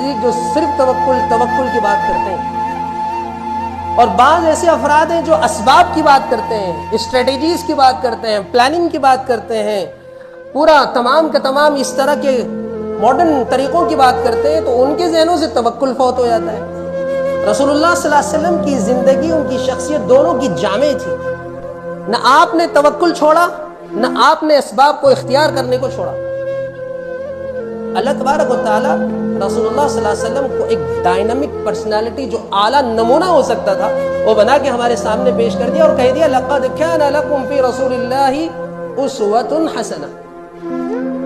نزدیک جو صرف توکل کی بات کرتے ہیں، اور بعض ایسے افراد ہیں جو اسباب کی بات کرتے ہیں، اسٹریٹجیز کی بات کرتے ہیں، پلاننگ کی بات کرتے ہیں، پورا تمام کا تمام اس طرح کے ماڈرن طریقوں کی بات کرتے ہیں، تو ان کے ذہنوں سے توکل فوت ہو جاتا ہے۔ رسول اللہ صلی اللہ علیہ وسلم کی زندگی، ان کی شخصیت دونوں کی جامع تھی۔ نہ آپ نے توکل چھوڑا، نہ آپ نے اسباب کو اختیار کرنے کو چھوڑا۔ اللہ تبارک و تعالی رسول اللہ صلی اللہ علیہ وسلم کو ایک ڈائنامک پرسنالٹی جو اعلیٰ نمونہ ہو سکتا تھا وہ بنا کے ہمارے سامنے پیش کر دیا اور کہہ دیا لقد کان لکم فی رسول اللہ اسوۃ حسنہ۔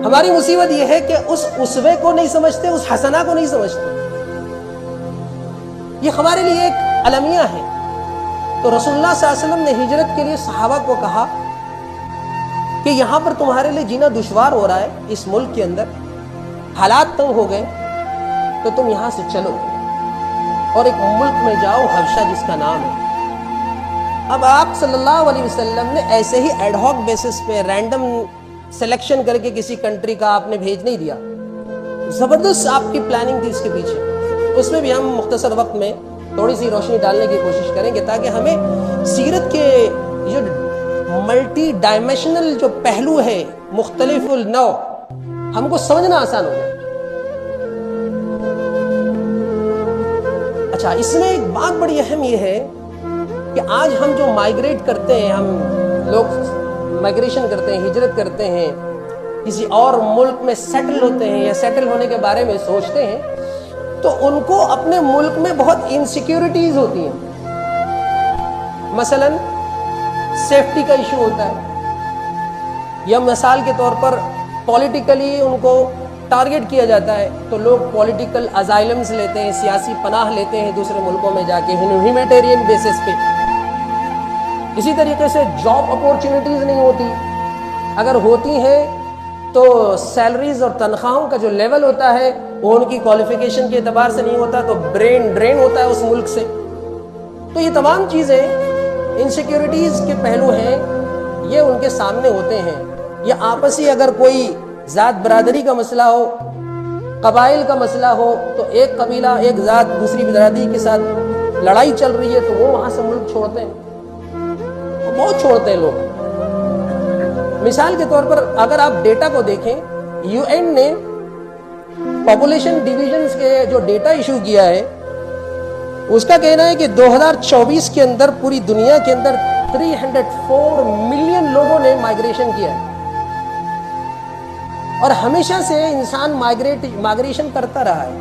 ہماری مصیبت یہ ہے کہ اس اسوے کو نہیں سمجھتے، اس حسنہ کو نہیں سمجھتے۔ یہ ہمارے لیے ایک المیہ ہے۔ تو رسول اللہ صلی اللہ علیہ وسلم نے ہجرت کے لیے صحابہ کو کہا کہ یہاں پر تمہارے لیے جینا دشوار ہو رہا ہے، اس ملک کے اندر حالات تنگ ہو گئے، تو تم یہاں سے چلو اور ایک ملک میں جاؤ، حبشہ جس کا نام ہے۔ اب آپ صلی اللہ علیہ وسلم نے ایسے ہی ایڈ ہاک بیسس پہ رینڈم سلیکشن کر کے کسی کنٹری کا آپ نے بھیج نہیں دیا، زبردست آپ کی پلاننگ تھی اس کے پیچھے۔ اس میں بھی ہم مختصر وقت میں تھوڑی سی روشنی ڈالنے کی کوشش کریں گے تاکہ ہمیں سیرت کے جو ملٹی ڈائمینشنل جو پہلو ہے، مختلف النوع، ہم کو سمجھنا آسان ہو جائے۔ اچھا، اس میں ایک بات بڑی اہم یہ ہے کہ آج ہم جو مائیگریٹ کرتے ہیں، ہم لوگ مائیگریشن کرتے ہیں، ہجرت کرتے ہیں، کسی اور ملک میں سیٹل ہوتے ہیں یا سیٹل ہونے کے بارے میں سوچتے ہیں، تو ان کو اپنے ملک میں بہت انسیکیورٹیز ہوتی ہیں۔ مثلا سیفٹی کا ایشو ہوتا ہے، یا مثال کے طور پر پولیٹیکلی ان کو ٹارگٹ کیا جاتا ہے، تو لوگ پولیٹیکل ازائلمز لیتے ہیں، سیاسی پناہ لیتے ہیں دوسرے ملکوں میں جا کے ہیومینیٹیرین بیسس پہ۔ اسی طریقے سے جاب اپورچونیٹیز نہیں ہوتی، اگر ہوتی ہیں تو سیلریز اور تنخواہوں کا جو لیول ہوتا ہے وہ ان کی کوالیفیکیشن کے اعتبار سے نہیں ہوتا، تو برین ڈرین ہوتا ہے اس ملک سے۔ تو یہ تمام چیزیں انسیکیورٹیز کے پہلو ہیں، یہ ان کے سامنے ہوتے ہیں۔ یا آپسی اگر کوئی ذات برادری کا مسئلہ ہو، قبائل کا مسئلہ ہو، تو ایک قبیلہ ایک ذات دوسری برادری کے ساتھ لڑائی چل رہی ہے تو وہ وہاں سے ملک چھوڑتے ہیں، بہت چھوڑتے ہیں لوگ۔ مثال کے طور پر اگر آپ ڈیٹا کو دیکھیں، یو این نے پاپولیشن ڈیویژنز کے جو ڈیٹا ایشو کیا ہے، اس کا کہنا ہے کہ 2024 کے اندر پوری دنیا کے اندر 304 ملین لوگوں نے مائیگریشن کیا ہے۔ اور ہمیشہ سے انسان مائیگریشن کرتا رہا ہے۔